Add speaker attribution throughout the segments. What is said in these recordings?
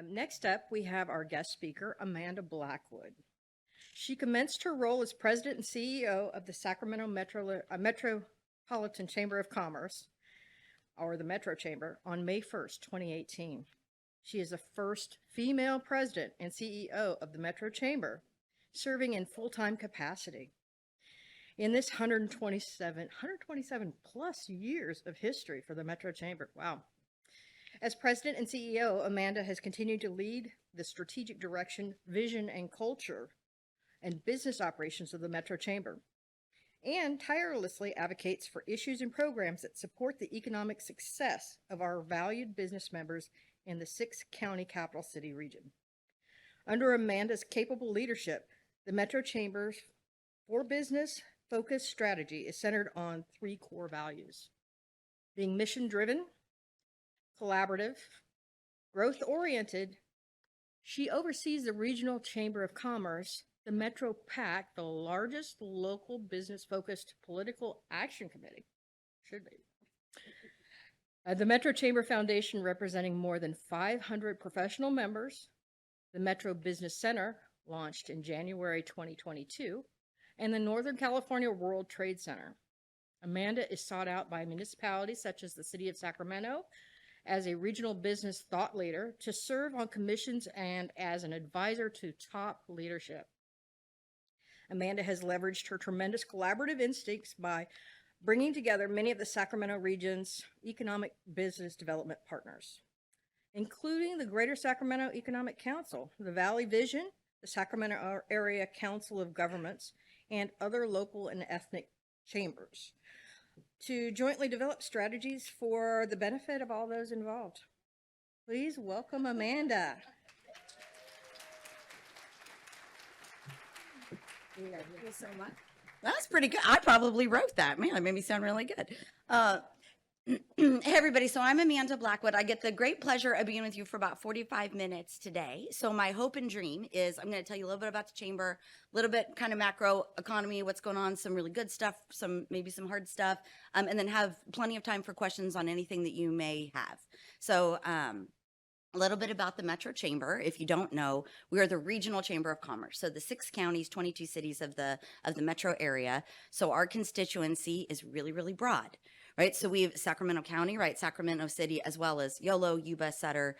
Speaker 1: Next up, we have our guest speaker, Amanda Blackwood. She commenced her role as president and CEO of the Sacramento Metropolitan Chamber of Commerce, or the Metro Chamber, on May 1st, 2018. She is the first female president and CEO of the Metro Chamber, serving in full-time capacity. In this 127 plus years of history for the Metro Chamber, wow. As president and CEO, Amanda has continued to lead the strategic direction, vision, and culture and business operations of the Metro Chamber, and tirelessly advocates for issues and programs that support the economic success of our valued business members in the 6-county capital city region. Under Amanda's capable leadership, the Metro Chamber's for business focused strategy is centered on 3 core values: being mission-driven, collaborative, growth-oriented. She oversees the Regional Chamber of Commerce, the Metro PAC, the largest local business-focused political action committee. Should be. The Metro Chamber Foundation, representing more than 500 professional members. The Metro Business Center, launched in January 2022. And the Northern California World Trade Center. Amanda is sought out by municipalities such as the City of Sacramento as a regional business thought leader, to serve on commissions, and as an advisor to top leadership. Amanda has leveraged her tremendous collaborative instincts by bringing together many of the Sacramento region's economic business development partners, including the Greater Sacramento Economic Council, the Valley Vision, the Sacramento Area Council of Governments, and other local and ethnic chambers, to jointly develop strategies for the benefit of all those involved. Please welcome Amanda.
Speaker 2: Thank you so much. That's pretty good. I probably wrote that. Man, that made me sound really good. Hey, everybody. So I'm Amanda Blackwood. I get the great pleasure of being with you for about 45 minutes today. So my hope and dream is I'm going to tell you a little bit about the chamber, a little bit kind of macro economy, what's going on, some really good stuff, maybe some hard stuff, and then have plenty of time for questions on anything that you may have. So a little bit about the Metro Chamber. If you don't know, we are the Regional Chamber of Commerce. So the 6 counties, 22 cities of the metro area. So our constituency is really, really broad, right? So we have Sacramento County, right? Sacramento City, as well as Yolo, Yuba, Sutter,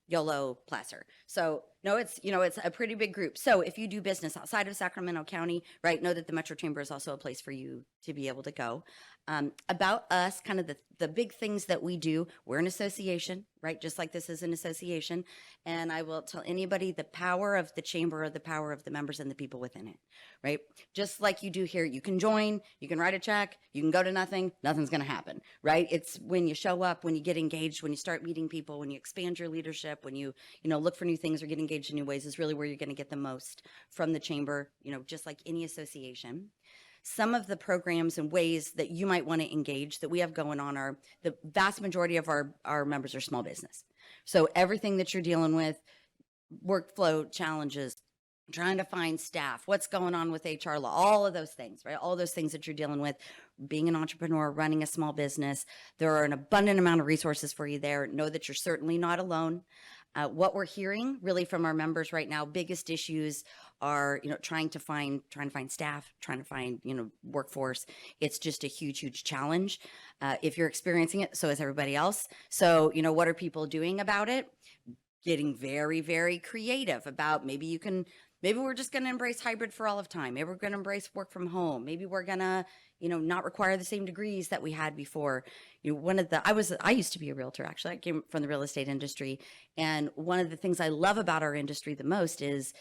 Speaker 2: Yolo, Placer. So no, it's a pretty big group. So if you do business outside of Sacramento County, right, know that the Metro Chamber is also a place for you to be able to go. About us, kind of the big things that we do, we're an association, right? Just like this is an association. And I will tell anybody the power of the chamber, or the power of the members and the people within it, right? Just like you do here, you can join, you can write a check, you can go to nothing, nothing's going to happen, right? It's when you show up, when you get engaged, when you start meeting people, when you expand your leadership, when you look for new things or get engaged in new ways, is really where you're going to get the most from the chamber, just like any association. Some of the programs and ways that you might want to engage that we have going on are, the vast majority of our members are small business. So everything that you're dealing with, workflow challenges, trying to find staff, what's going on with HR law, all of those things, right? All those things that you're dealing with, being an entrepreneur, running a small business, there are an abundant amount of resources for you there. Know that you're certainly not alone. What we're hearing really from our members right now, biggest issues are, trying to find staff, trying to find, workforce. It's just a huge, huge challenge. If you're experiencing it, so is everybody else. So, what are people doing about it? Getting very, very creative about maybe we're just going to embrace hybrid for all of time. Maybe we're going to embrace work from home. Maybe we're going to, not require the same degrees that we had before. I used to be a realtor, actually. I came from the real estate industry. And one of the things I love about our industry the most is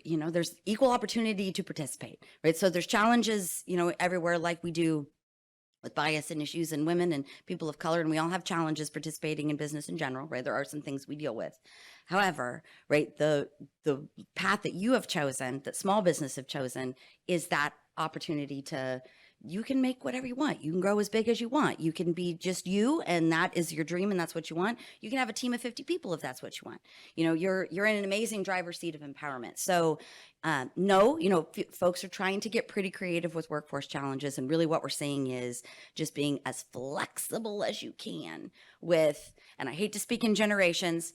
Speaker 2: there's equal opportunity to participate, right? So there's challenges, everywhere, like we do with bias and issues and women and people of color, and we all have challenges participating in business in general, right? There are some things we deal with. However, right, the path that you have chosen, that small business have chosen, is that opportunity to, you can make whatever you want. You can grow as big as you want. You can be just you, and that is your dream, and that's what you want. You can have a team of 50 people if that's what you want. You're in an amazing driver's seat of empowerment. So folks are trying to get pretty creative with workforce challenges, and really what we're saying is just being as flexible as you can with, and I hate to speak in generations,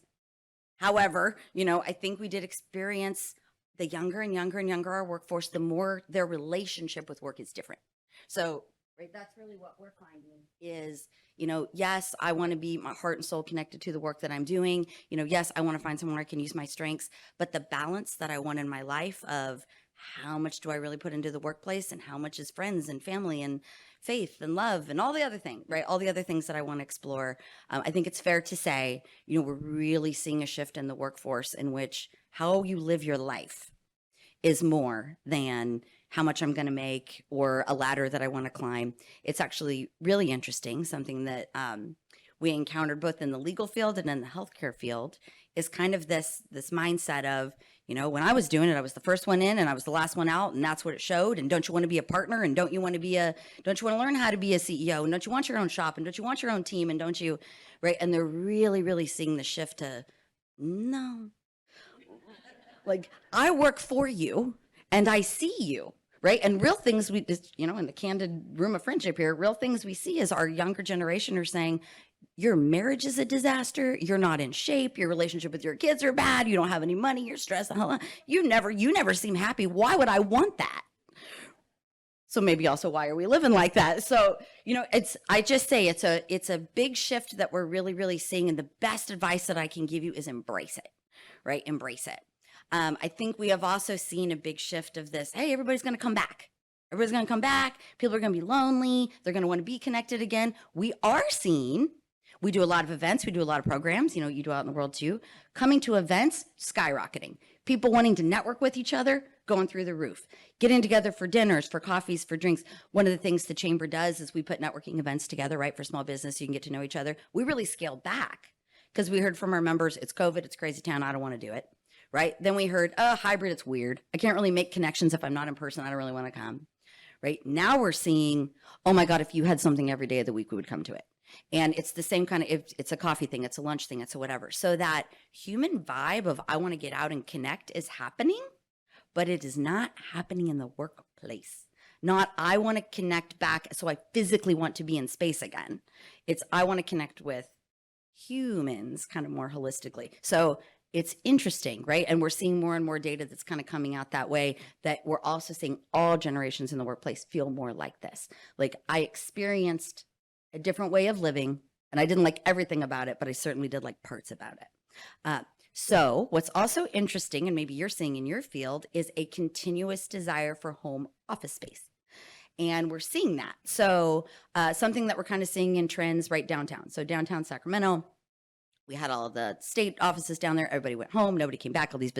Speaker 2: However, you know, I think we did experience the younger and younger and younger our workforce, the more their relationship with work is different. So, right, that's really what we're finding is, you know, yes, I want to be my heart and soul connected to the work that I'm doing. You know, yes, I want to find somewhere I can use my strengths, but the balance that I want in my life of how much do I really put into the workplace and how much is friends and family and faith and love and all the other things, right? All the other things that I want to explore. I think it's fair to say, you know, we're really seeing a shift in the workforce in which how you live your life is more than how much I'm going to make or a ladder that I want to climb. It's actually really interesting. Something that we encountered both in the legal field and in the healthcare field is kind of this mindset of, you know, when I was doing it, I was the first one in and I was the last one out, and that's what it showed. And don't you want to be a partner? And don't you want to learn how to be a CEO? And don't you want your own shop? And don't you want your own team? And don't you, right? And they're really, really seeing the shift to no. Like, I work for you and I see you, right? And real things we just, you know, in the candid room of friendship here, real things we see is our younger generation are saying, your marriage is a disaster. You're not in shape. Your relationship with your kids are bad. You don't have any money. You're stressed. You never seem happy. Why would I want that? So maybe also, why are we living like that? So, you know, I just say it's a big shift that we're really, really seeing. And the best advice that I can give you is embrace it, right? Embrace it. I think we have also seen a big shift of this. Hey, everybody's going to come back. Everybody's going to come back. People are going to be lonely. They're going to want to be connected again. We do a lot of events. We do a lot of programs. You know, you do out in the world too. Coming to events, skyrocketing. People wanting to network with each other, going through the roof. Getting together for dinners, for coffees, for drinks. One of the things the chamber does is we put networking events together, right, for small business. So you can get to know each other. We really scaled back because we heard from our members, it's COVID, it's crazy town. I don't want to do it. Right? Then we heard, hybrid, it's weird. I can't really make connections if I'm not in person. I don't really want to come. Right? Now we're seeing, oh my God, if you had something every day of the week, we would come to it. And it's the same kind of, it's a coffee thing, it's a lunch thing, it's a whatever. So that human vibe of I want to get out and connect is happening, but it is not happening in the workplace. Not I want to connect back, so I physically want to be in space again. It's I want to connect with humans kind of more holistically. So it's interesting, right? And we're seeing more and more data that's kind of coming out that way, that we're also seeing all generations in the workplace feel more like this. Like, I experienced a different way of living, and I didn't like everything about it, but I certainly did like parts about it. So what's also interesting, and maybe you're seeing in your field, is a continuous desire for home office space. And we're seeing that. So something that we're kind of seeing in trends right downtown. So downtown Sacramento, we had all of the state offices down there. Everybody went home. Nobody came back. All these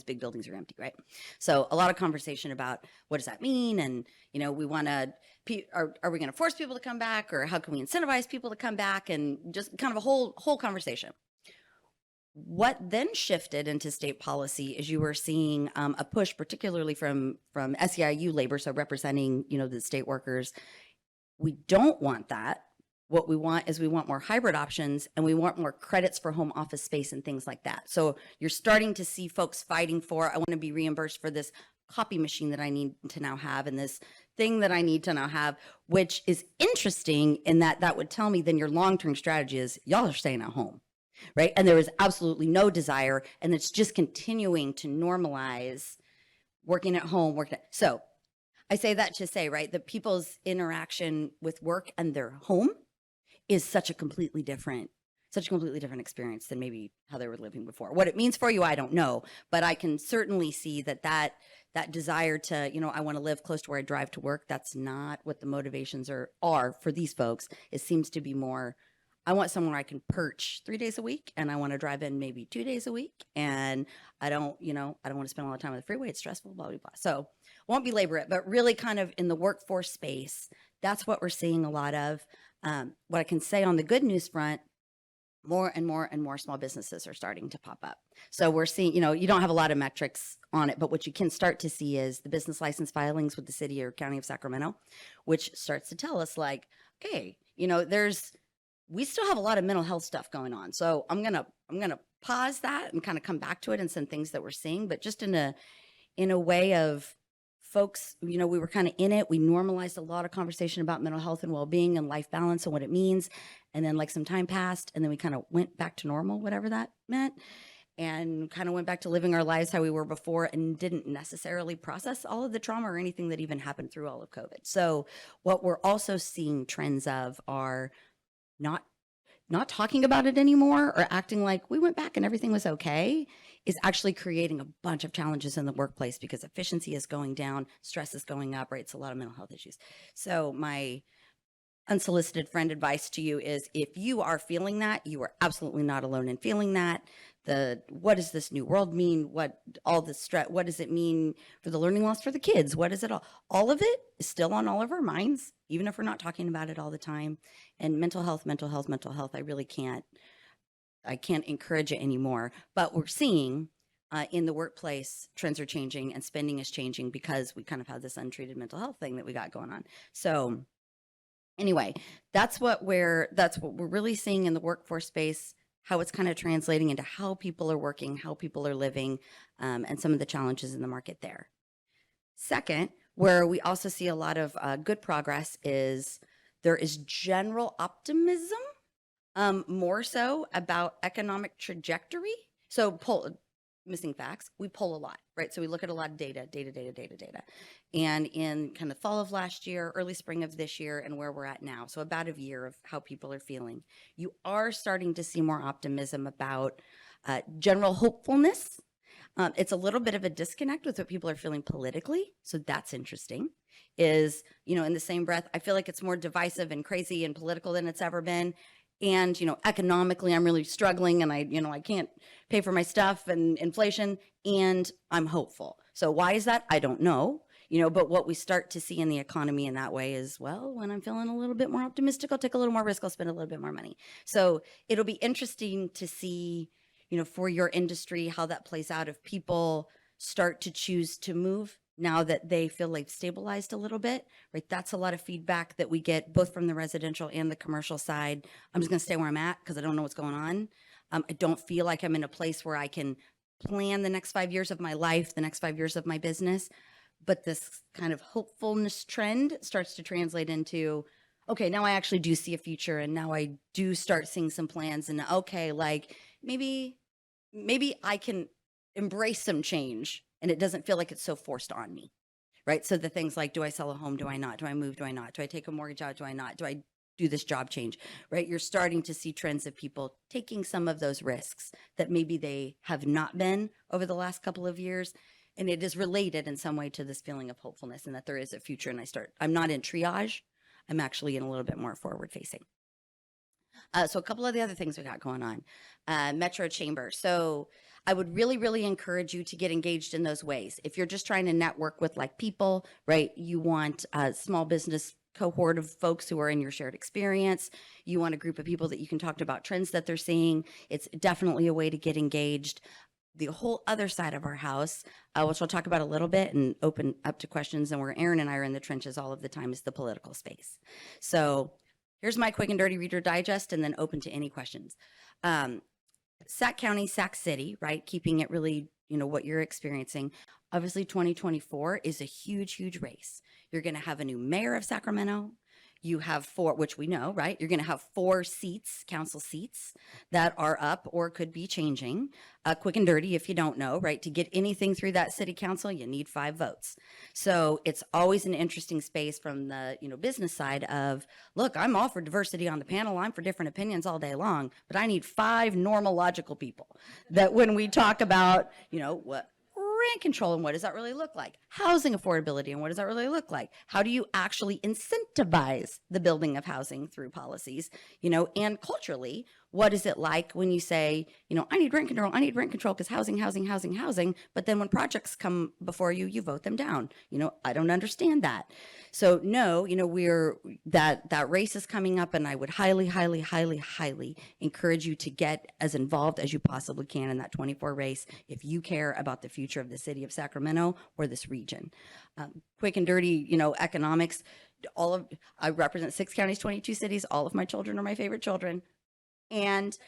Speaker 2: big buildings are empty, right? So a lot of conversation about what does that mean? And, you know, we want to, are we going to force people to come back, or how can we incentivize people to come back? And just kind of a whole conversation. What then shifted into state policy is you were seeing a push, particularly from SEIU labor, so representing, you know, the state workers. We don't want that. What we want is we want more hybrid options, and we want more credits for home office space and things like that. So you're starting to see folks fighting for, I want to be reimbursed for this copy machine that I need to now have, and this thing that I need to now have, which is interesting in that would tell me then your long-term strategy is y'all are staying at home, right? And there is absolutely no desire, and it's just continuing to normalize working at home. So I say that to say, right, that people's interaction with work and their home is such a completely different experience than maybe how they were living before. What it means for you, I don't know, but I can certainly see that desire to, you know, I want to live close to where I drive to work. That's not what the motivations are for these folks. It seems to be more, I want somewhere I can perch 3 days a week, and I want to drive in maybe 2 days a week. And I don't want to spend a lot of time on the freeway. It's stressful, blah, blah, blah. So won't belabor it, but really kind of in the workforce space, that's what we're seeing a lot of. What I can say on the good news front, more and more and more small businesses are starting to pop up. So we're seeing, you know, you don't have a lot of metrics on it, but what you can start to see is the business license filings with the city or county of Sacramento, which starts to tell us like, okay, you know, we still have a lot of mental health stuff going on. So I'm going to pause that and kind of come back to it and some things that we're seeing, but just in a way of folks, you know, we were kind of in it. We normalized a lot of conversation about mental health and well-being and life balance and what it means. And then like some time passed, and then we kind of went back to normal, whatever that meant. and kind of went back to living our lives how we were before and didn't necessarily process all of the trauma or anything that even happened through all of COVID. So what we're also seeing trends of are not talking about it anymore or acting like we went back and everything was okay is actually creating a bunch of challenges in the workplace because efficiency is going down, stress is going up, right? It's a lot of mental health issues. So my unsolicited friend advice to you is if you are feeling that, you are absolutely not alone in feeling that. What does this new world mean? What does it mean for the learning loss for the kids? What is it all of it is still on all of our minds, even if we're not talking about it all the time. And mental health, I really can't encourage it anymore. But we're seeing in the workplace, trends are changing and spending is changing because we kind of have this untreated mental health thing that we got going on. So anyway, that's what we're really seeing in the workforce space, how it's kind of translating into how people are working, how people are living, and some of the challenges in the market there. Second, where we also see a lot of good progress is there is general optimism, more so about economic trajectory. So missing facts, we poll a lot, right? So we look at a lot of data. And in kind of fall of last year, early spring of this year, and where we're at now, so about a year of how people are feeling, you are starting to see more optimism about general hopefulness. It's a little bit of a disconnect with what people are feeling politically. So that's interesting. Is, in the same breath, I feel like it's more divisive and crazy and political than it's ever been. And, economically, I'm really struggling and I can't pay for my stuff and inflation, and I'm hopeful. So why is that? I don't know. But what we start to see in the economy in that way is, well, when I'm feeling a little bit more optimistic, I'll take a little more risk, I'll spend a little bit more money. So it'll be interesting to see, for your industry, how that plays out if people start to choose to move now that they feel like stabilized a little bit, right? That's a lot of feedback that we get both from the residential and the commercial side. I'm just going to stay where I'm at because I don't know what's going on. I don't feel like I'm in a place where I can plan the next 5 years of my life, the next 5 years of my business. But this kind of hopefulness trend starts to translate into, okay, now I actually do see a future, and now I do start seeing some plans, and okay, like maybe I can embrace some change and it doesn't feel like it's so forced on me, right? So the things like, do I sell a home? Do I not? Do I move? Do I not? Do I take a mortgage out? Do I not? Do I do this job change, right? You're starting to see trends of people taking some of those risks that maybe they have not been over the last couple of years. And it is related in some way to this feeling of hopefulness and that there is a future. And I'm not in triage. I'm actually in a little bit more forward facing. So a couple of the other things we got going on, Metro Chamber. So I would really, really encourage you to get engaged in those ways. If you're just trying to network with like people, right? You want a small business cohort of folks who are in your shared experience. You want a group of people that you can talk to about trends that they're seeing. It's definitely a way to get engaged. The whole other side of our house, which I'll talk about a little bit and open up to questions, and where Aaron and I are in the trenches all of the time, is the political space. So here's my quick and dirty Reader Digest, and then open to any questions. Sac County, Sac City, right? Keeping it really, what you're experiencing. Obviously, 2024 is a huge, huge race. You're going to have a new mayor of Sacramento. You have 4, which we know, right? You're going to have 4 seats, council seats, that are up or could be changing. Quick and dirty, if you don't know, right? To get anything through that city council, you need 5 votes. So it's always an interesting space from the business side of, look, I'm all for diversity on the panel. I'm for different opinions all day long, but I need 5 normal, logical people that when we talk about, what rent control and what does that really look like? Housing affordability and what does that really look like? How do you actually incentivize the building of housing through policies? And culturally, what is it like when you say, I need rent control because housing, but then when projects come before you, you vote them down. I don't understand that. So no, that race is coming up, and I would highly, highly, highly, highly encourage you to get as involved as you possibly can in that 24 race if you care about the future of the city of Sacramento or this region. Quick and dirty, economics. I represent 6 counties, 22 cities. All of my children are my favorite children. And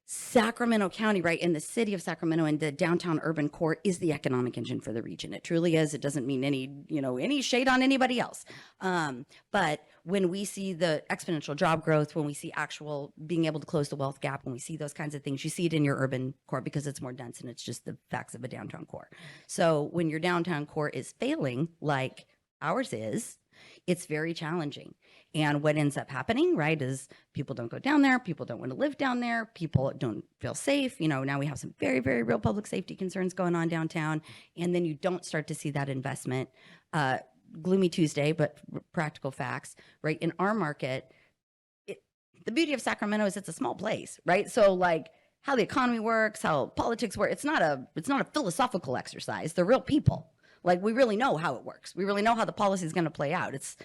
Speaker 2: Sacramento County, right, in the city of Sacramento and the downtown urban core is the economic engine for the region. It truly is. It doesn't mean any shade on anybody else. But when we see the exponential job growth, when we see actual being able to close the wealth gap, when we see those kinds of things, you see it in your urban core because it's more dense and it's just the facts of a downtown core. So when your downtown core is failing, like ours is, it's very challenging. And what ends up happening, right, is people don't go down there. People don't want to live down there. People don't feel safe. Now we have some very, very real public safety concerns going on downtown. And then you don't start to see that investment. Gloomy Tuesday, but practical facts, right? In our market, the beauty of Sacramento is it's a small place, right? So like how the economy works, how politics work, it's not a philosophical exercise. They're real people. Like we really know how it works. We really know how the policy is going to play out. It's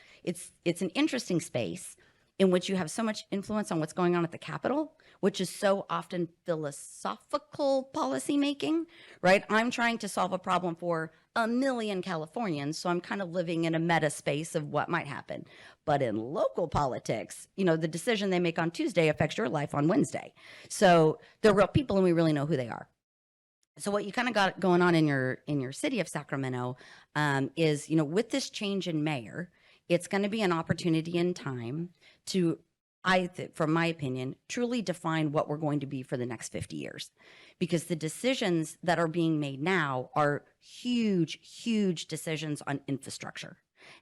Speaker 2: an interesting space in which you have so much influence on what's going on at the Capitol, which is so often philosophical policymaking, right? I'm trying to solve a problem for a million Californians, so I'm kind of living in a meta space of what might happen. But in local politics, the decision they make on Tuesday affects your life on Wednesday. So they're real people and we really know who they are. So what you kind of got going on in your city of Sacramento is, with this change in mayor, it's going to be an opportunity in time to, from my opinion, truly define what we're going to be for the next 50 years. Because the decisions that are being made now are huge, huge decisions on infrastructure.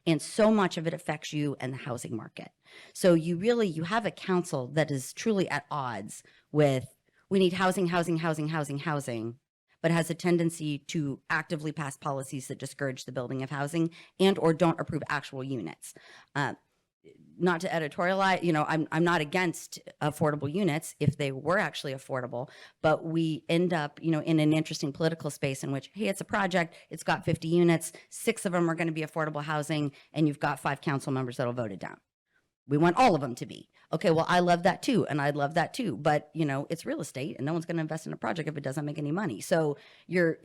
Speaker 2: And so much of it affects you and the housing market. So you have a council that is truly at odds with, we need housing, but has a tendency to actively pass policies that discourage the building of housing and or don't approve actual units. Not to editorialize, I'm not against affordable units if they were actually affordable, but we end up, in an interesting political space in which, hey, it's a project, it's got 50 units, 6 of them are going to be affordable housing, and you've got 5 council members that'll vote it down. We want all of them to be. Okay, well, I love that too, and I'd love that too. But, it's real estate, and no one's going to invest in a project if it doesn't make any money. So you're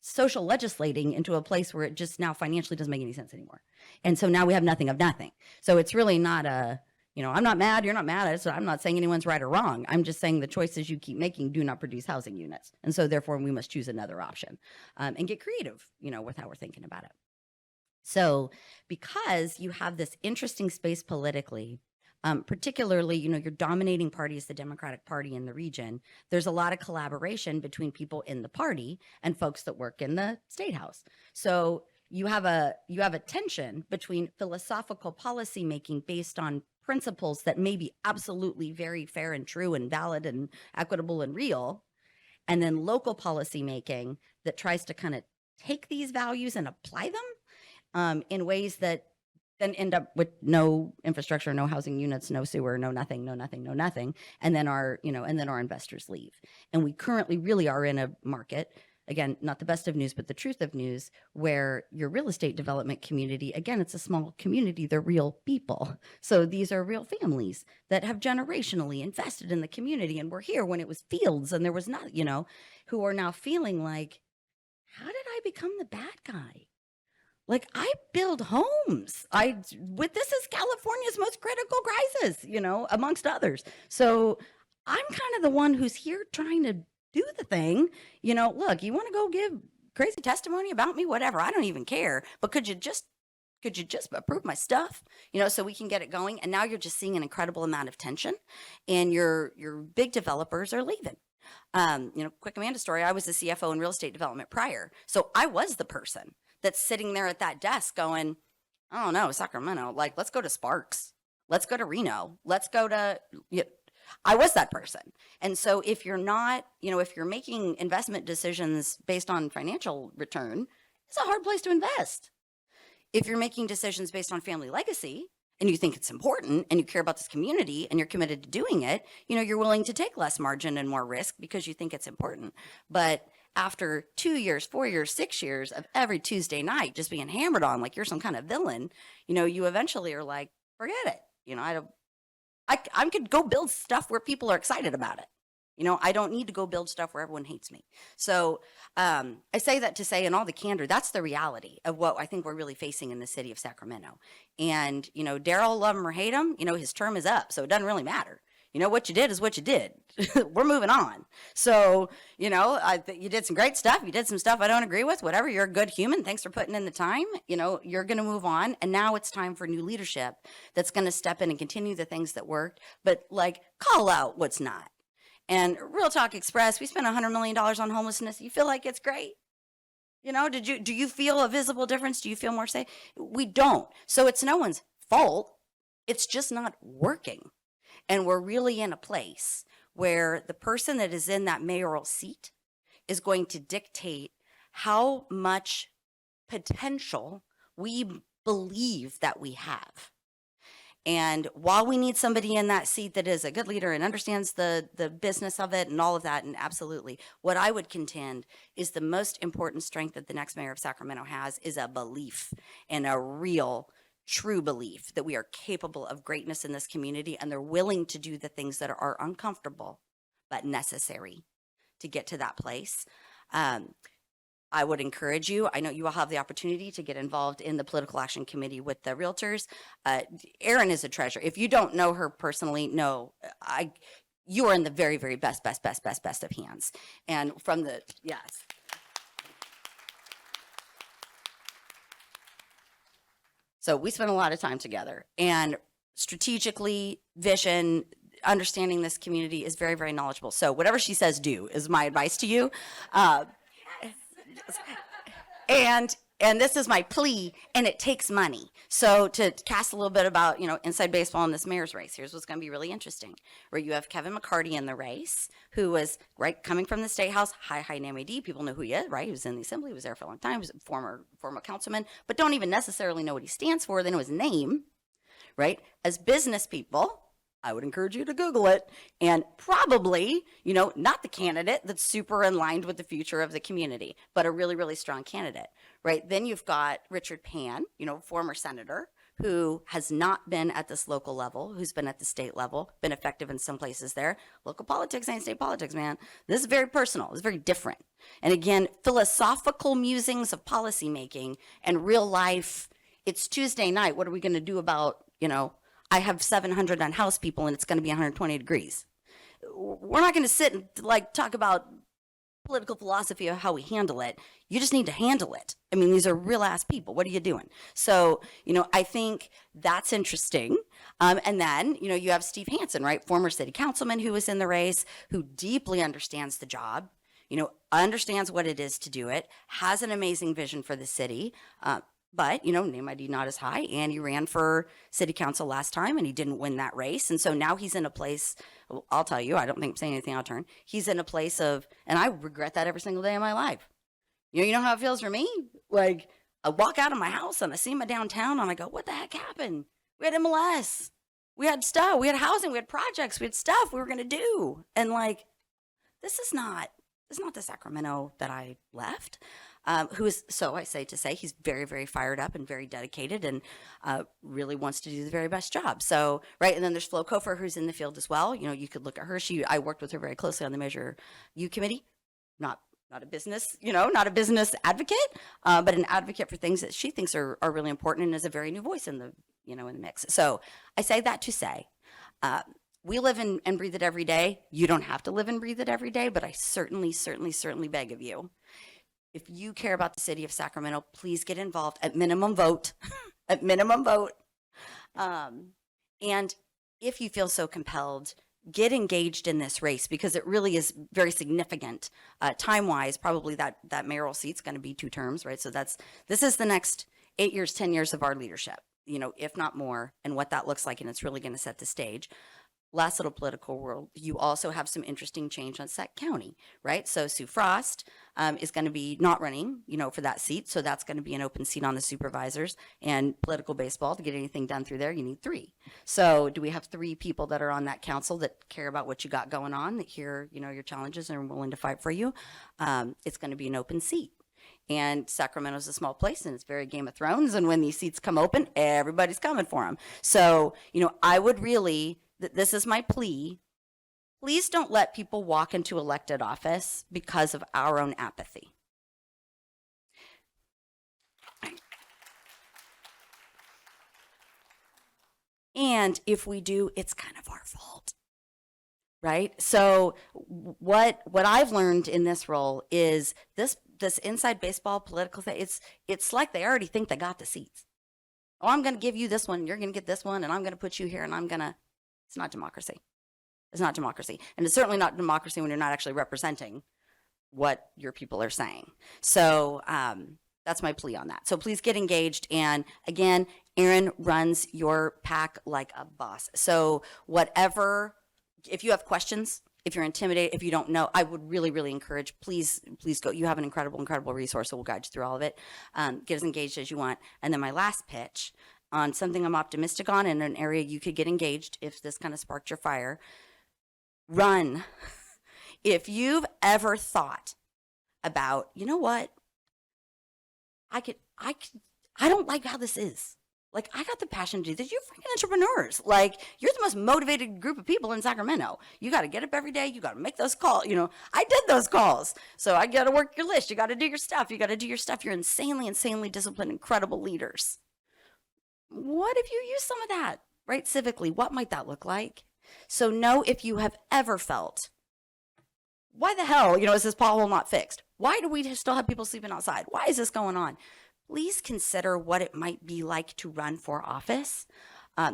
Speaker 2: social legislating into a place where it just now financially doesn't make any sense anymore. And so now we have nothing of nothing. So it's really not I'm not mad, you're not mad. So I'm not saying anyone's right or wrong. I'm just saying the choices you keep making do not produce housing units. And so therefore we must choose another option and get creative, with how we're thinking about it. So because you have this interesting space politically, particularly, your dominating party is the Democratic Party in the region, there's a lot of collaboration between people in the party and folks that work in the State House. So you have a tension between philosophical policy making based on principles that may be absolutely very fair and true and valid and equitable and real, and then local policy making that tries to kind of take these values and apply them in ways that then end up with no infrastructure, no housing units, no sewer, no nothing. And then our investors leave. And we currently really are in a market, again, not the best of news, but the truth of news, where your real estate development community, again, it's a small community. They're real people. So these are real families that have generationally invested in the community and were here when it was fields and there was not, who are now feeling like, how did I become the bad guy? Like, I build homes. This is California's most critical crisis, amongst others. So I'm kind of the one who's here trying to do the thing. Look, you want to go give crazy testimony about me, whatever. I don't even care. But could you just approve my stuff, so we can get it going? And now you're just seeing an incredible amount of tension, and your big developers are leaving. Quick Amanda story. I was the CFO in real estate development prior. So I was the person that's sitting there at that desk going, I don't know, Sacramento, like, let's go to Sparks. Let's go to Reno. Let's go to, I was that person. And so if you're not, if you're making investment decisions based on financial return, it's a hard place to invest. If you're making decisions based on family legacy and you think it's important and you care about this community and you're committed to doing it, you're willing to take less margin and more risk because you think it's important. But after 2 years, 4 years, 6 years of every Tuesday night just being hammered on like you're some kind of villain, you eventually are like, forget it. I could go build stuff where people are excited about it. I don't need to go build stuff where everyone hates me. So I say that to say, in all the candor, that's the reality of what I think we're really facing in the city of Sacramento. And, Daryl, love him or hate him, his term is up. So it doesn't really matter. you know, what you did is what you did. We're moving on. So, you know, you did some great stuff. You did some stuff I don't agree with, whatever. You're a good human. Thanks for putting in the time. You know, you're going to move on. And now it's time for new leadership that's going to step in and continue the things that worked, but like call out what's not. And Real Talk Express, we spent $100 million on homelessness. You feel like it's great? You know, do you feel a visible difference? Do you feel more safe? We don't. So it's no one's fault. It's just not working. And we're really in a place where the person that is in that mayoral seat is going to dictate how much potential we believe that we have. And while we need somebody in that seat that is a good leader and understands the business of it and all of that, and absolutely, what I would contend is the most important strength that the next mayor of Sacramento has is a belief, and a real, true belief that we are capable of greatness in this community, and they're willing to do the things that are uncomfortable but necessary to get to that place. I would encourage you. I know you will have the opportunity to get involved in the political action committee with the realtors. Erin is a treasure. If you don't know her personally, no, you are in the very, very best of hands. And from the, yes. So we spent a lot of time together, and strategically, vision, understanding this community is very, very knowledgeable. So whatever she says, do is my advice to you. And this is my plea, and it takes money. So to cast a little bit about, you know, inside baseball in this mayor's race, here's what's going to be really interesting, where you have Kevin McCarty in the race, who was, right, coming from the State House, high in MAD. People know who he is, right? He was in the Assembly, he was there for a long time, he was a former councilman, but don't even necessarily know what he stands for. They know his name, right? As business people, I would encourage you to Google it, and probably, you know, not the candidate that's super aligned with the future of the community, but a really, really strong candidate, right? Then you've got Richard Pan, you know, former senator, who has not been at this local level, who's been at the state level, been effective in some places there. Local politics ain't state politics, man. This is very personal. It's very different. And again, philosophical musings of policymaking and real life. It's Tuesday night. What are we going to do about, you know, I have 700 unhoused people and it's going to be 120 degrees. We're not going to sit and like talk about political philosophy of how we handle it. You just need to handle it. I mean, these are real ass people. What are you doing? So, you know, I think that's interesting. And then, you know, you have Steve Hansen, right? Former city councilman who was in the race, who deeply understands the job, you know, understands what it is to do it, has an amazing vision for the city. But, you know, name ID not as high, and he ran for city council last time and he didn't win that race. And so now he's in a place, I'll tell you, I don't think I'm saying anything out of turn. He's in a place of, and I regret that every single day of my life. You know how it feels for me? Like, I walk out of my house and I see my downtown and I go, what the heck happened? We had MLS. We had stuff. We had housing. We had projects. We had stuff we were going to do. And like, this is not the Sacramento that I left. Who is, so I say to say, he's very, very fired up and very dedicated and really wants to do the very best job. So, right, and then there's Flo Kofer, who's in the field as well. You know, you could look at her. I worked with her very closely on the Measure U committee. Not a business, you know, not a business advocate, but an advocate for things that she thinks are really important and is a very new voice in the, you know, in the mix. So I say that to say, we live and breathe it every day. You don't have to live and breathe it every day, but I certainly beg of you, if you care about the city of Sacramento, please get involved. At minimum, vote. At minimum, vote. And if you feel so compelled, get engaged in this race, because it really is very significant. Time-wise, probably that mayoral seat's going to be 2 terms, right? So this is the next 8 years, 10 years of our leadership, you know, if not more, and what that looks like, and it's really going to set the stage. Last little political world, you also have some interesting change on Sac County, right? So Sue Frost is going to be not running, you know, for that seat. So that's going to be an open seat on the supervisors. And political baseball, to get anything done through there, you need 3. So do we have 3 people that are on that council that care about what you got going on, that hear, you know, your challenges and are willing to fight for you? It's going to be an open seat. And Sacramento's a small place, and it's very Game of Thrones. And when these seats come open, everybody's coming for them. So, you know, I would really... This is my plea. Please don't let people walk into elected office because of our own apathy. And if we do, it's kind of our fault. right? So what I've learned in this role is this inside baseball political thing. It's like they already think they got the seats. Oh, I'm going to give you this one, you're going to get this one, and I'm going to put you here, and it's not democracy. It's not democracy. And it's certainly not democracy when you're not actually representing what your people are saying. So that's my plea on that. So please get engaged. And again, Erin runs your PAC like a boss. So whatever, if you have questions, if you're intimidated, if you don't know, I would really, really encourage, please go. You have an incredible resource, so we'll guide you through all of it. Get as engaged as you want. And then my last pitch on something I'm optimistic on in an area you could get engaged if this kind of sparked your fire. Run. If you've ever thought about, you know what, I don't like how this is. Like, I got the passion to do this. You're freaking entrepreneurs. Like, you're the most motivated group of people in Sacramento. You got to get up every day. You got to make those calls. You know, I did those calls. So I got to work your list. You got to do your stuff. You got to do your stuff. You're insanely disciplined, incredible leaders. What if you use some of that, right? Civically, what might that look like? So know if you have ever felt, why the hell, is this pothole not fixed? Why do we still have people sleeping outside? Why is this going on? Please consider what it might be like to run for office.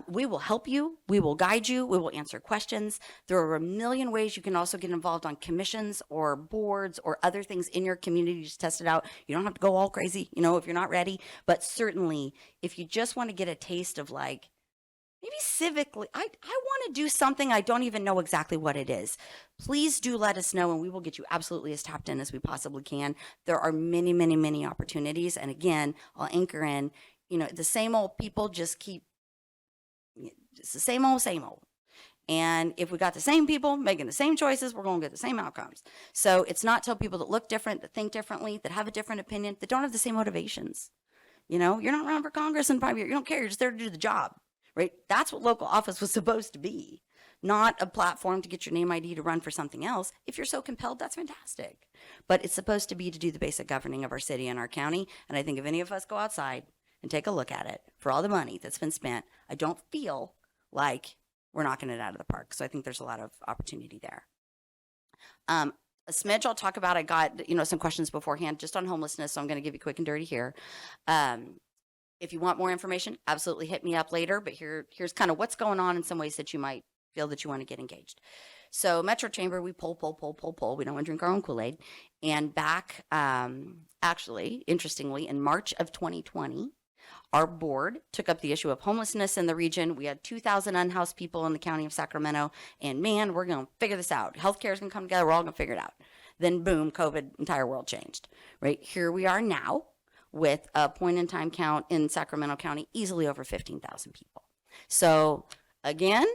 Speaker 2: We will help you. We will guide you. We will answer questions. There are a million ways you can also get involved on commissions or boards or other things in your community. Just test it out. You don't have to go all crazy, if you're not ready. But certainly, if you just want to get a taste of like, maybe civically, I want to do something. I don't even know exactly what it is. Please do let us know, and we will get you absolutely as tapped in as we possibly can. There are many opportunities. And again, I'll anchor in, the same old people just keep, it's the same old. And if we got the same people making the same choices, we're going to get the same outcomes. So it's not till people that look different, that think differently, that have a different opinion, that don't have the same motivations. You're not running for Congress in 5 years. You don't care. You're just there to do the job. Right? That's what local office was supposed to be, not a platform to get your name ID to run for something else. If you're so compelled, that's fantastic. But it's supposed to be to do the basic governing of our city and our county. And I think if any of us go outside and take a look at it for all the money that's been spent, I don't feel like we're knocking it out of the park. So I think there's a lot of opportunity there. A smidge I'll talk about. I got, some questions beforehand just on homelessness. So I'm going to give you quick and dirty here. If you want more information, absolutely hit me up later. But here's kind of what's going on in some ways that you might feel that you want to get engaged. So Metro Chamber, we pull. We don't want to drink our own Kool-Aid. And back, actually, interestingly, in March of 2020, our board took up the issue of homelessness in the region. We had 2,000 unhoused people in the county of Sacramento. And man, we're going to figure this out. Healthcare is going to come together. We're all going to figure it out. Then boom, COVID, entire world changed. Right? Here we are now, with a point-in-time count in Sacramento County, easily over 15,000 people. So, again,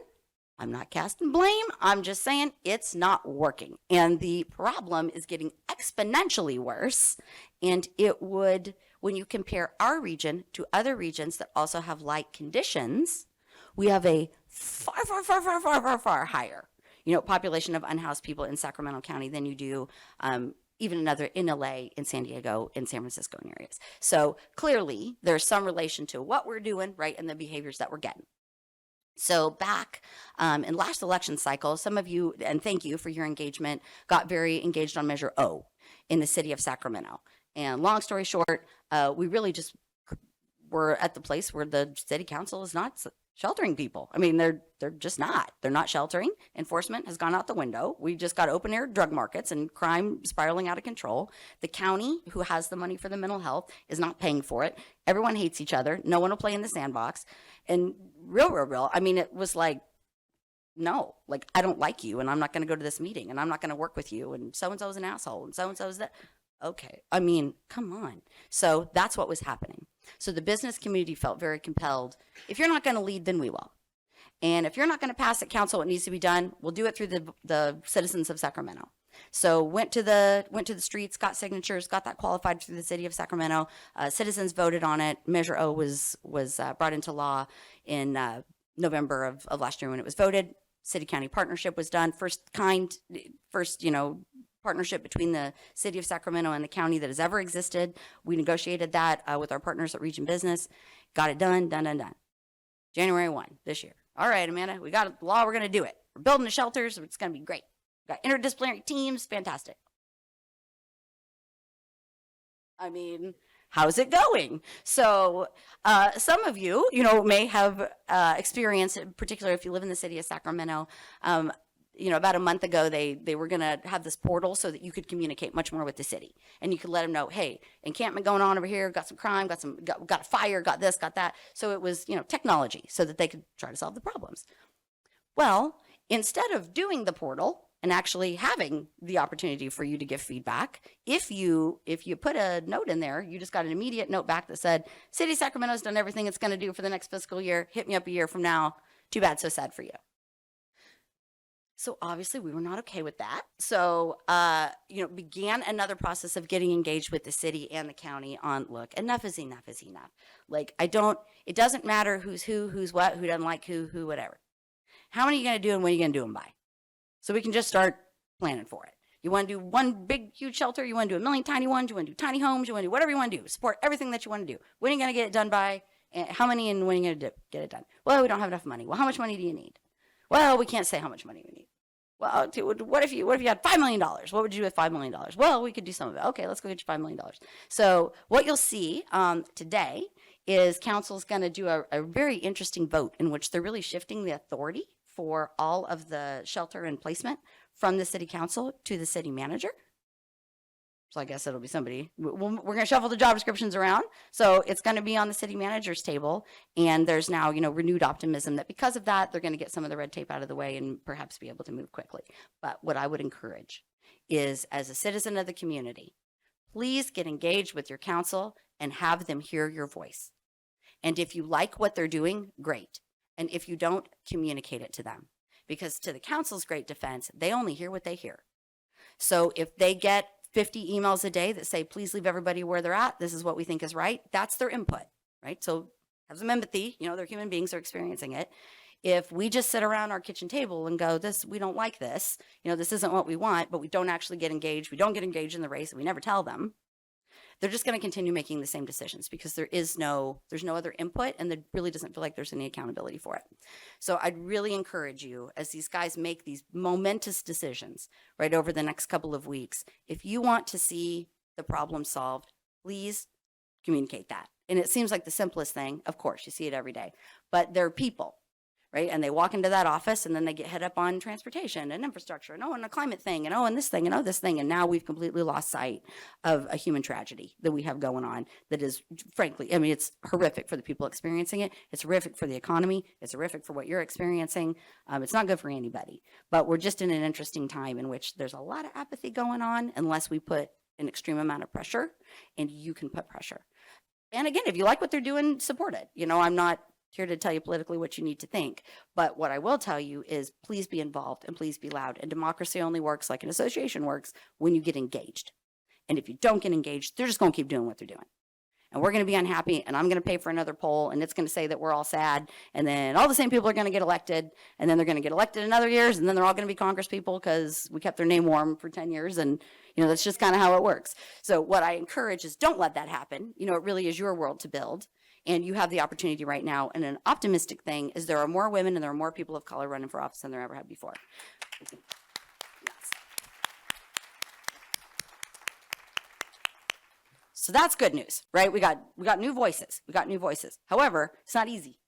Speaker 2: I'm not casting blame. I'm just saying it's not working. And the problem is getting exponentially worse. And it would, when you compare our region to other regions that also have like conditions, we have a far higher, population of unhoused people in Sacramento County than you do even in LA, in San Diego, in San Francisco and areas. So clearly there's some relation to what we're doing, right, and the behaviors that we're getting. So back in last election cycle, some of you, and thank you for your engagement, got very engaged on Measure O in the city of Sacramento. And long story short, we really just were at the place where the city council is not sheltering people. I mean, they're just not. They're not sheltering. Enforcement has gone out the window. We just got open air drug markets and crime spiraling out of control. The county, who has the money for the mental health, is not paying for it. Everyone hates each other. No one will play in the sandbox. And real. I mean, it was like, no, like, I don't like you, and I'm not going to go to this meeting, and I'm not going to work with you, and so-and-so is an asshole, and so-and-so is that. Okay. I mean, come on. So that's what was happening. So the business community felt very compelled. If you're not going to lead, then we will. And if you're not going to pass at council what needs to be done, we'll do it through the citizens of Sacramento. So went to the streets, got signatures, got that qualified through the city of Sacramento. Citizens voted on it. Measure O was brought into law in November of last year when it was voted. City-county partnership was done. First partnership between the city of Sacramento and the county that has ever existed. We negotiated that with our partners at Region Business, got it done. January 1 this year. All right, Amanda, we got a law, we're going to do it. We're building the shelters. It's going to be great. We've got interdisciplinary teams. Fantastic. I mean, how's it going? So some of you, may have experienced, particularly if you live in the city of Sacramento, about a month ago, they were going to have this portal so that you could communicate much more with the city. And you could let them know, hey, encampment going on over here, got some crime, got a fire, got this, got that. So it was, technology so that they could try to solve the problems. Well, instead of doing the portal and actually having the opportunity for you to give feedback, if you put a note in there, you just got an immediate note back that said, City of Sacramento's done everything it's going to do for the next fiscal year. Hit me up a year from now. Too bad, so sad for you. So obviously we were not okay with that. So, began another process of getting engaged with the city and the county on, look, enough is enough is enough. Like, it doesn't matter who's who's what, who doesn't like who, whatever. How many are you going to do and when are you going to do them by? So we can just start planning for it. You want to do one big, huge shelter? You want to do a million tiny ones? You want to do tiny homes? You want to do whatever you want to do. Support everything that you want to do. When are you going to get it done by? And how many and when are you going to get it done? Well, we don't have enough money. Well, how much money do you need? Well, we can't say how much money we need. Well, what if you had $5 million? What would you do with $5 million? Well, we could do some of it. Okay, let's go get you $5 million. So what you'll see today is council's going to do a very interesting vote in which they're really shifting the authority for all of the shelter and placement from the city council to the city manager. So I guess it'll be somebody. We're going to shuffle the job descriptions around. So it's going to be on the city manager's table. And there's now, renewed optimism that because of that, they're going to get some of the red tape out of the way and perhaps be able to move quickly. But what I would encourage is, as a citizen of the community, please get engaged with your council and have them hear your voice. And if you like what they're doing, great. And if you don't, communicate it to them. Because to the council's great defense, they only hear what they hear. So if they get 50 emails a day that say, please leave everybody where they're at, this is what we think is right, that's their input, right? So have some empathy, they're human beings, they're experiencing it. If we just sit around our kitchen table and go, we don't like this, this isn't what we want, but we don't actually get engaged, we don't get engaged in the race, and we never tell them, they're just going to continue making the same decisions because there's no other input, and there really doesn't feel like there's any accountability for it. So I'd really encourage you, as these guys make these momentous decisions right over the next couple of weeks, if you want to see the problem solved, please communicate that. And it seems like the simplest thing. Of course, you see it every day, but they're people, right? And they walk into that office and then they get hit up on transportation and infrastructure and and a climate thing and this thing and this thing. And now we've completely lost sight of a human tragedy that we have going on that is, frankly, it's horrific for the people experiencing it. It's horrific for the economy. It's horrific for what you're experiencing. It's not good for anybody. But we're just in an interesting time in which there's a lot of apathy going on unless we put an extreme amount of pressure, and you can put pressure. And again, if you like what they're doing, support it. I'm not here to tell you politically what you need to think. But what I will tell you is please be involved and please be loud. And democracy only works like an association works when you get engaged. And if you don't get engaged, they're just going to keep doing what they're doing. And we're going to be unhappy, and I'm going to pay for another poll, and it's going to say that we're all sad. And then all the same people are going to get elected, and then they're going to get elected in other years, and then they're all going to be Congress people because we kept their name warm for 10 years. And, that's just kind of how it works. So what I encourage is don't let that happen. It really is your world to build. And you have the opportunity right now. And an optimistic thing is there are more women and there are more people of color running for office than there ever have before. Yes. So that's good news, right? We got new voices. We got new voices. However, it's not easy,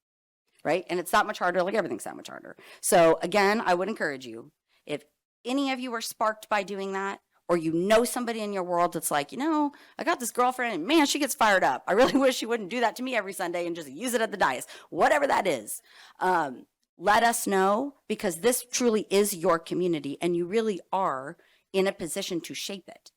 Speaker 2: right? And it's that much harder, like everything's that much harder. So again, I would encourage you, if any of you are sparked by doing that, or somebody in your world that's like, I got this girlfriend and man, she gets fired up. I really wish she wouldn't do that to me every Sunday and just use it at the dais. Whatever that is, let us know, because this truly is your community and you really are in a position to shape it.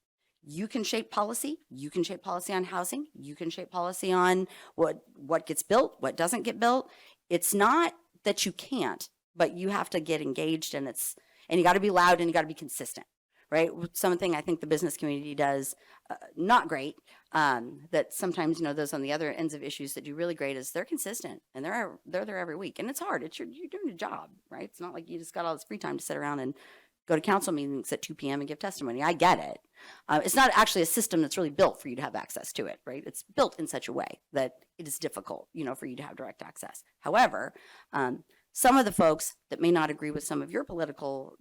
Speaker 2: You can shape policy. You can shape policy on housing. You can shape policy on what gets built, what doesn't get built. It's not that you can't, but you have to get engaged, and you got to be loud and you got to be consistent. Right? Something I think the business community does not great, that sometimes, those on the other ends of issues that do really great is they're consistent and they're there every week. And it's hard. You're doing a job, right? It's not like you just got all this free time to sit around and go to council meetings at 2 p.m. and give testimony. I get it. It's not actually a system that's really built for you to have access to it, right? It's built in such a way that it is difficult, for you to have direct access. However, some of the folks that may not agree with some of your political,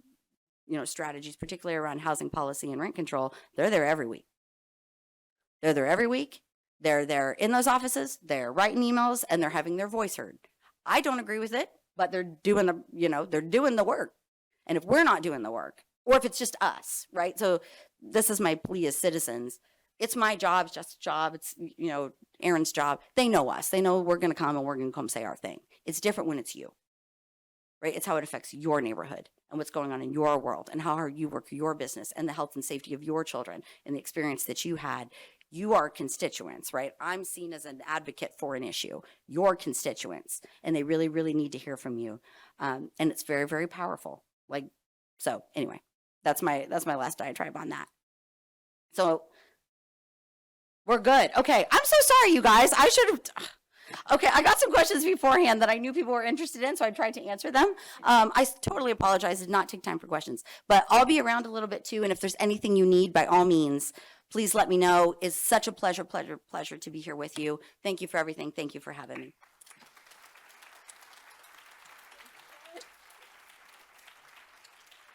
Speaker 2: strategies, particularly around housing policy and rent control, they're there every week. They're there every week. They're there in those offices. They're writing emails and they're having their voice heard. I don't agree with it, but they're doing they're doing the work. And if we're not doing the work, or if it's just us, right? So this is my plea as citizens. It's my job, it's just a job. It's, Aaron's job. They know us. They know we're going to come and we're going to come say our thing. It's different when it's you, right? It's how it affects your neighborhood and what's going on in your world and how hard you work your business and the health and safety of your children and the experience that you had. You are constituents, right? I'm seen as an advocate for an issue. Your constituents, and they really, really need to hear from you. And it's very, very powerful. So anyway, that's my last diatribe on that. So we're good. Okay, I'm so sorry, you guys. I should have. Okay, I got some questions beforehand that I knew people were interested in, so I tried to answer them. I totally apologize. Did not take time for questions, but I'll be around a little bit too. And if there's anything you need, by all means, please let me know. It's such a pleasure to be here with you. Thank you for everything. Thank you for having me.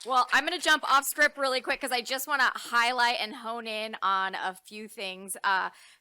Speaker 3: Well, I'm going to jump off script really quick because I just want to highlight and hone in on a few things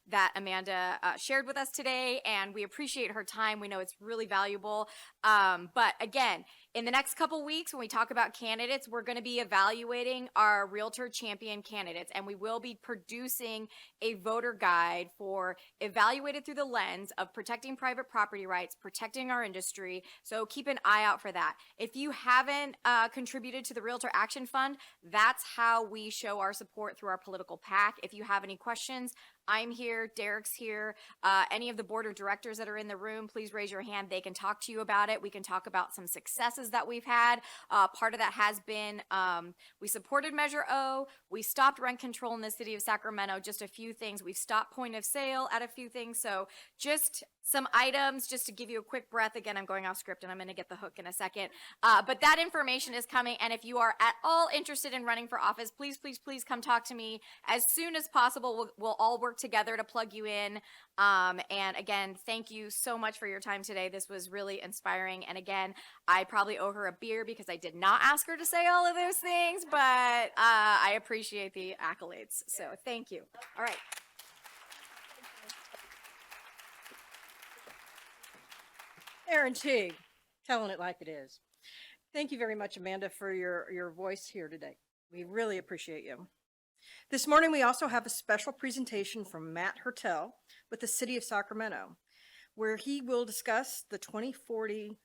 Speaker 3: that Amanda shared with us today, and we appreciate her time. We know it's really valuable. But again, in the next couple weeks, when we talk about candidates, we're going to be evaluating our Realtor Champion candidates, and we will be producing a voter guide for evaluated through the lens of protecting private property rights, protecting our industry. So keep an eye out for that. If you haven't contributed to the Realtor Action Fund, that's how we show our support through our political PAC. If you have any questions, I'm here, Derek's here. Any of the board of directors that are in the room, please raise your hand. They can talk to you about it. We can talk about some successes that we've had. Part of that has been we supported Measure O. We stopped rent control in the city of Sacramento, just a few things. We've stopped point of sale at a few things. So just some items just to give you a quick breath. Again, I'm going off script and I'm going to get the hook in a second. But that information is coming. And if you are at all interested in running for office, please, please, please come talk to me as soon as possible. We'll all work together to plug you in. And again, thank you so much for your time today. This was really inspiring. And again, I probably owe her a beer because I did not ask her to say all of those things, but I appreciate the accolades. So thank you. All right.
Speaker 1: Aaron T, telling it like it is. Thank you very much, Amanda, for your voice here today. We really appreciate you. This morning, we also have a special presentation from Matt Hertal with the City of Sacramento, where he will discuss the 2040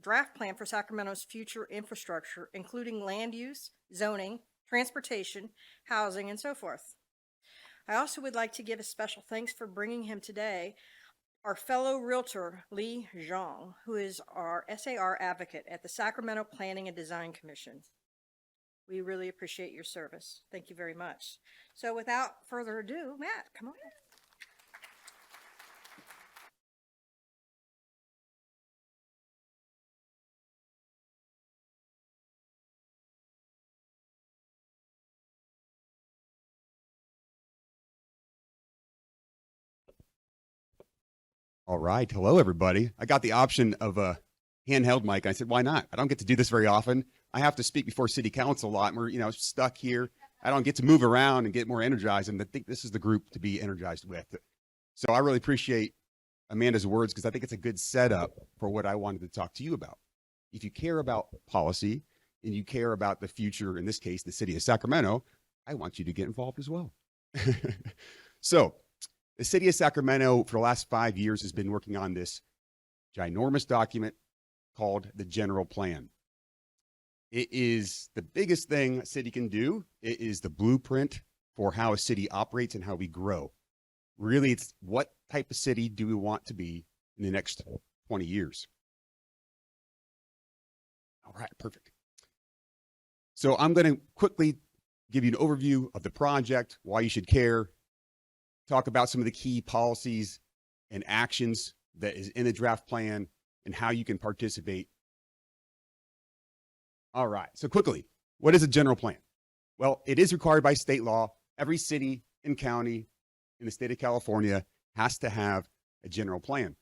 Speaker 1: draft plan for Sacramento's future infrastructure, including land use, zoning, transportation, housing, and so forth. I also would like to give a special thanks for bringing him today, our fellow realtor, Lee Zhang, who is our SAR advocate at the Sacramento Planning and Design Commission. We really appreciate your service. Thank you very much. So without further ado, Matt, come on.
Speaker 4: All right. Hello, everybody. I got the option of a handheld mic. I said, why not? I don't get to do this very often. I have to speak before city council a lot. And we're, stuck here. I don't get to move around and get more energized. And I think this is the group to be energized with. So I really appreciate Amanda's words because I think it's a good setup for what I wanted to talk to you about. If you care about policy and you care about the future, in this case, the city of Sacramento, I want you to get involved as well. So the city of Sacramento for the last 5 years has been working on this ginormous document called the General Plan. It is the biggest thing a city can do. It is the blueprint for how a city operates and how we grow. Really, it's what type of city do we want to be in the next 20 years? All right, perfect. So I'm going to quickly give you an overview of the project, why you should care, talk about some of the key policies and actions that is in the draft plan and how you can participate. All right, so quickly, what is a general plan? Well, it is required by state law. Every city and county in the state of California has to have a general plan.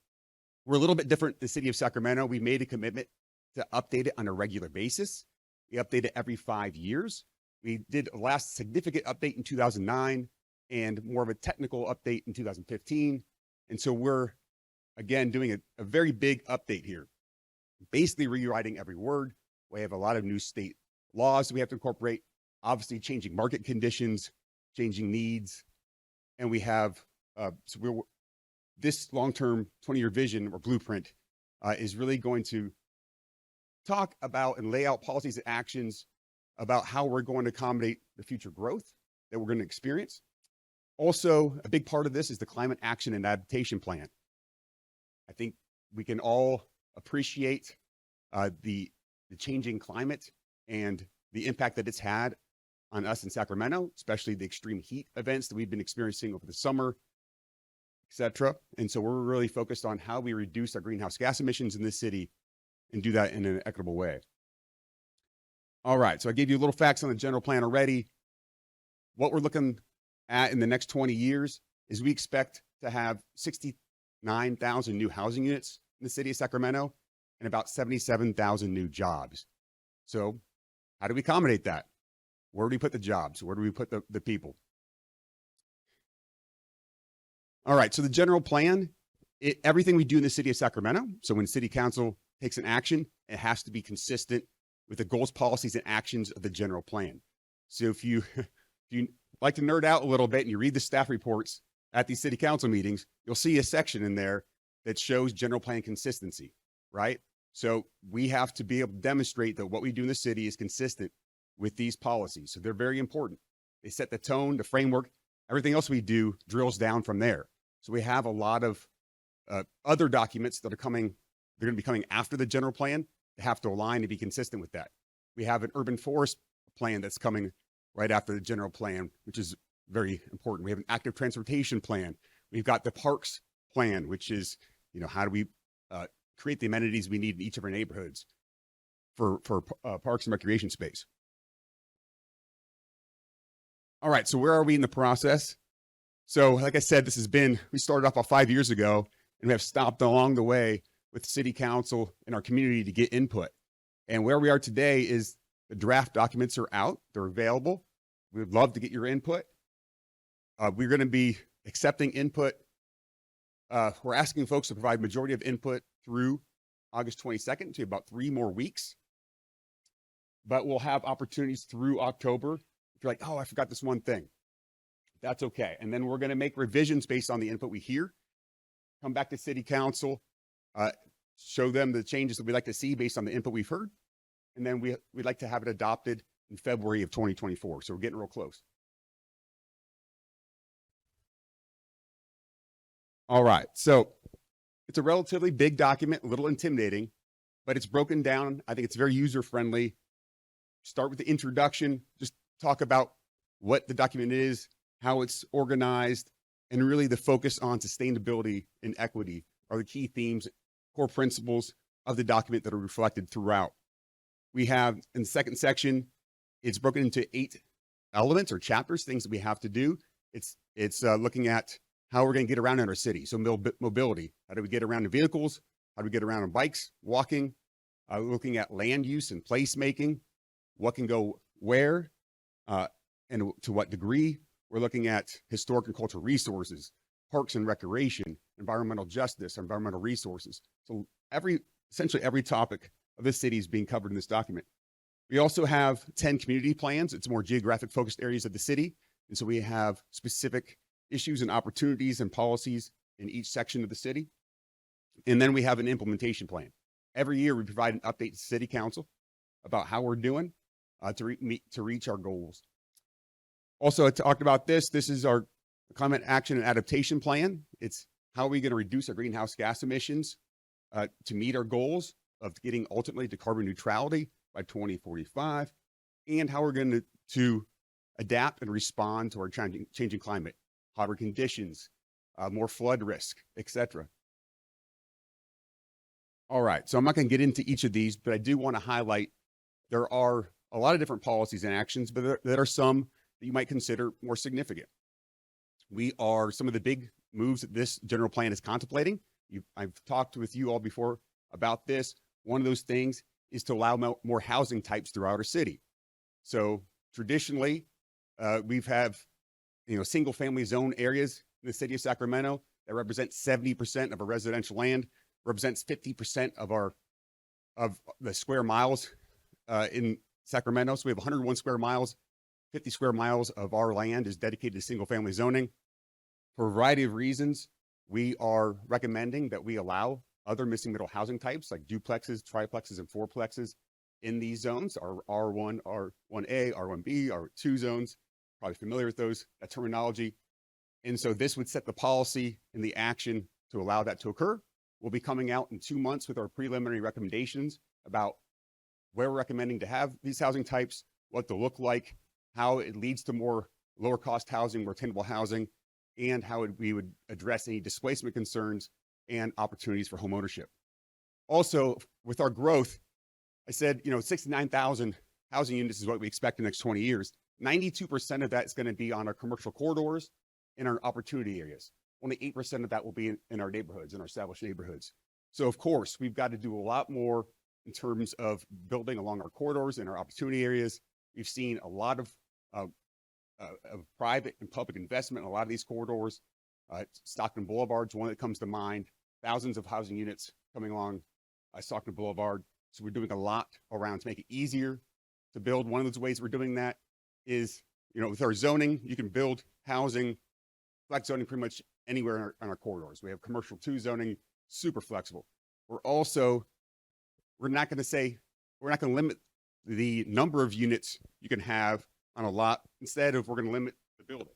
Speaker 4: We're a little bit different than the city of Sacramento. We made a commitment to update it on a regular basis. We update it every 5 years. We did a last significant update in 2009 and more of a technical update in 2015. And so we're, again, doing a very big update here, basically rewriting every word. We have a lot of new state laws that we have to incorporate, obviously changing market conditions, changing needs. And we have, this long-term 20-year vision or blueprint is really going to talk about and lay out policies and actions about how we're going to accommodate the future growth that we're going to experience. Also, a big part of this is the Climate Action and Adaptation Plan. I think we can all appreciate the changing climate and the impact that it's had on us in Sacramento, especially the extreme heat events that we've been experiencing over the summer, et cetera. And so we're really focused on how we reduce our greenhouse gas emissions in this city and do that in an equitable way. All right, so I gave you a little facts on the general plan already. What we're looking at in the next 20 years is we expect to have 69,000 new housing units in the city of Sacramento and about 77,000 new jobs. So how do we accommodate that? Where do we put the jobs? Where do we put the people? All right, so the general plan, everything we do in the city of Sacramento, so when city council takes an action, it has to be consistent with the goals, policies, and actions of the general plan. So if you like to nerd out a little bit and you read the staff reports at these city council meetings, you'll see a section in there that shows general plan consistency, right? So we have to be able to demonstrate that what we do in the city is consistent with these policies. So they're very important. They set the tone, the framework. Everything else we do drills down from there. So we have a lot of other documents that are coming, they're going to be coming after the general plan. They have to align and be consistent with that. We have an urban forest plan that's coming right after the general plan, which is very important. We have an active transportation plan. We've got the parks plan, which is, how do we create the amenities we need in each of our neighborhoods for parks and recreation space. All right, so where are we in the process? So like I said, we started off about 5 years ago, and we have stopped along the way with city council and our community to get input. And where we are today is the draft documents are out. They're available. We would love to get your input. We're going to be accepting input. We're asking folks to provide majority of input through August 22nd, to about 3 more weeks. But we'll have opportunities through October. If you're like, oh, I forgot this one thing, that's okay. And then we're going to make revisions based on the input we hear, come back to city council, show them the changes that we'd like to see based on the input we've heard. And then we'd like to have it adopted in February of 2024. So we're getting real close. All right. So it's a relatively big document, a little intimidating, but it's broken down. I think it's very user-friendly. Start with the introduction, just talk about what the document is, how it's organized, and really the focus on sustainability and equity are the key themes, core principles of the document that are reflected throughout. We have, in the second section, it's broken into 8 elements or chapters, things that we have to do. It's looking at how we're going to get around in our city. So mobility, how do we get around in vehicles? How do we get around on bikes, walking? Looking at land use and placemaking, what can go where, and to what degree. We're looking at historic and cultural resources, parks and recreation, environmental justice, environmental resources. So essentially every topic of this city is being covered in this document. We also have 10 community plans. It's more geographic focused areas of the city. And so we have specific issues and opportunities and policies in each section of the city. And then we have an implementation plan. Every year we provide an update to city council about how we're doing to reach our goals. Also, I talked about this. This is our climate action and adaptation plan. It's how are we going to reduce our greenhouse gas emissions to meet our goals of getting ultimately to carbon neutrality by 2045, and how we're going to adapt and respond to our changing climate, hotter conditions, more flood risk, etc. All right, so I'm not going to get into each of these, but I do want to highlight there are a lot of different policies and actions, but there are some that you might consider more significant. Some of the big moves that this general plan is contemplating. I've talked with you all before about this. One of those things is to allow more housing types throughout our city. So traditionally, we've single family zone areas in the city of Sacramento that represent 70% of our residential land, represents 50% of the square miles in Sacramento. So we have 101 square miles, 50 square miles of our land is dedicated to single family zoning. For a variety of reasons, we are recommending that we allow other missing middle housing types like duplexes, triplexes, and fourplexes in these zones, our R1, R1A, R1B, R2 zones. Probably familiar with that terminology. And so this would set the policy and the action to allow that to occur. We'll be coming out in 2 months with our preliminary recommendations about where we're recommending to have these housing types, what they'll look like, how it leads to more lower cost housing, more attainable housing, and how we would address any displacement concerns and opportunities for home ownership. Also, with our growth, I said, 69,000 housing units is what we expect in the next 20 years. 92% of that is going to be on our commercial corridors and our opportunity areas. Only 8% of that will be in our neighborhoods, in our established neighborhoods. So of course, we've got to do a lot more in terms of building along our corridors and our opportunity areas. We've seen a lot of private and public investment in a lot of these corridors. Stockton Boulevard is one that comes to mind. Thousands of housing units coming along Stockton Boulevard. So we're doing a lot around to make it easier to build. One of those ways we're doing that is, with our zoning, you can build housing, flex zoning pretty much anywhere in our corridors. We have commercial 2 zoning, super flexible. We're not going to limit the number of units you can have on a lot. Instead of, we're going to limit the building.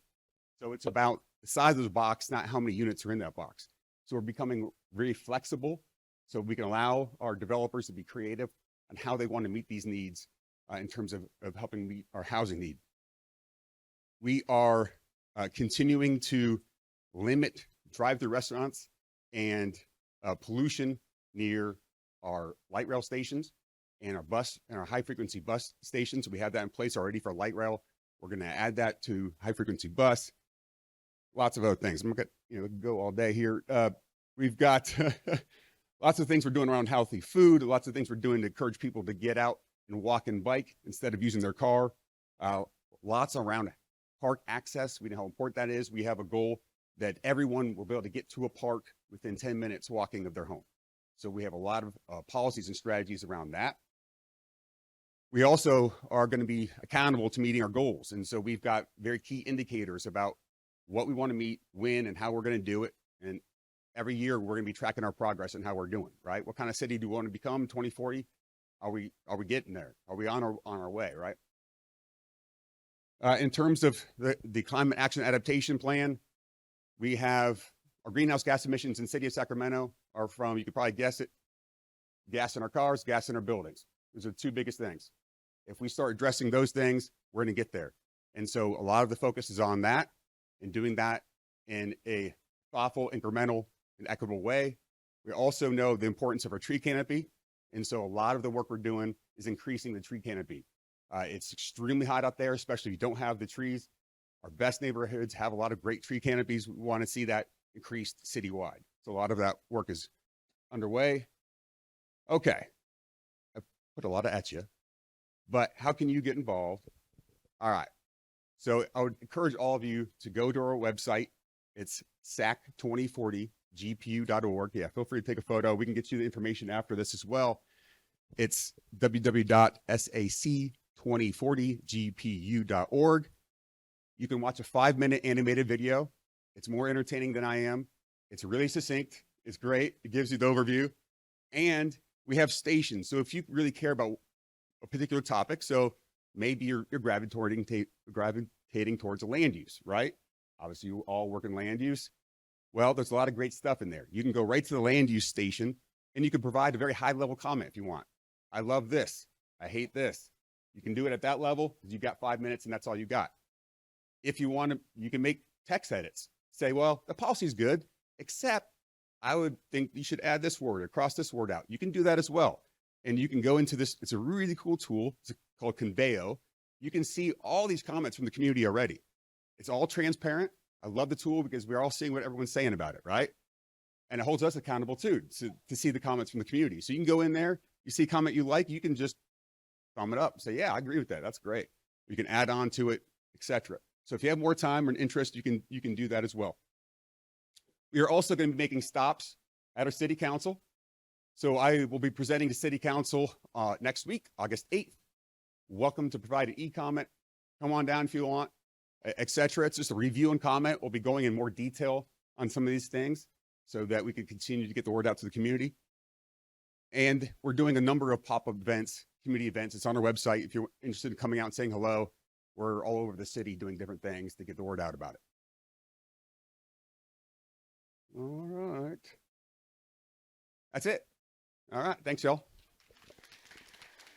Speaker 4: So it's about the size of the box, not how many units are in that box. So we're becoming very flexible so we can allow our developers to be creative on how they want to meet these needs in terms of helping meet our housing need. We are continuing to limit drive-through restaurants and pollution near our light rail stations and our high-frequency bus stations. We have that in place already for light rail. We're going to add that to high-frequency bus. Lots of other things. I'm going to go all day here. We've got lots of things we're doing around healthy food, lots of things we're doing to encourage people to get out and walk and bike instead of using their car. Lots around park access. We know how important that is. We have a goal that everyone will be able to get to a park within 10 minutes walking of their home. So we have a lot of policies and strategies around that. We also are going to be accountable to meeting our goals. And so we've got very key indicators about what we want to meet, when, and how we're going to do it. And every year we're going to be tracking our progress and how we're doing, right? What kind of city do we want to become 2040? Are we getting there? Are we on our way, right? In terms of the climate action adaptation plan, we have our greenhouse gas emissions in the city of Sacramento are from, you could probably guess it, gas in our cars, gas in our buildings. Those are the 2 biggest things. If we start addressing those things, we're going to get there. And so a lot of the focus is on that and doing that in a thoughtful, incremental, and equitable way. We also know the importance of our tree canopy. And so a lot of the work we're doing is increasing the tree canopy. It's extremely hot out there, especially if you don't have the trees. Our best neighborhoods have a lot of great tree canopies. We want to see that increased citywide. So a lot of that work is underway. Okay, I put a lot at you, but how can you get involved? All right, so I would encourage all of you to go to our website. It's sac2040gpu.org. Yeah, feel free to take a photo. We can get you the information after this as well. It's www.sac2040gpu.org. You can watch a 5-minute animated video. It's more entertaining than I am. It's really succinct. It's great. It gives you the overview. And we have stations. So if you really care about a particular topic, so maybe you're gravitating towards a land use, right? Obviously, you all work in land use. Well, there's a lot of great stuff in there. You can go right to the land use station and you can provide a very high level comment if you want. I love this. I hate this. You can do it at that level because you've got 5 minutes and that's all you got. If you want to, you can make text edits. Say, well, the policy is good, except I would think you should add this word or cross this word out. You can do that as well. And you can go into this. It's a really cool tool. It's called Conveyo. You can see all these comments from the community already. It's all transparent. I love the tool because we're all seeing what everyone's saying about it, right? And it holds us accountable too, to see the comments from the community. So you can go in there, You see a comment you like, you can just thumb it up. Say, yeah, I agree with that. That's great. You can add on to it, etc. So if you have more time or an interest, you can do that as well. We are also going to be making stops at our city council. So I will be presenting to city council next week, August 8th. Welcome to provide an e-comment. Come on down if you want, etc. It's just a review and comment. We'll be going in more detail on some of these things so that we can continue to get the word out to the community. And we're doing a number of pop-up events, community events. It's on our website. If you're interested in coming out and saying hello, we're all over the city doing different things to get the word out about it. All right. That's it. All right. Thanks, y'all.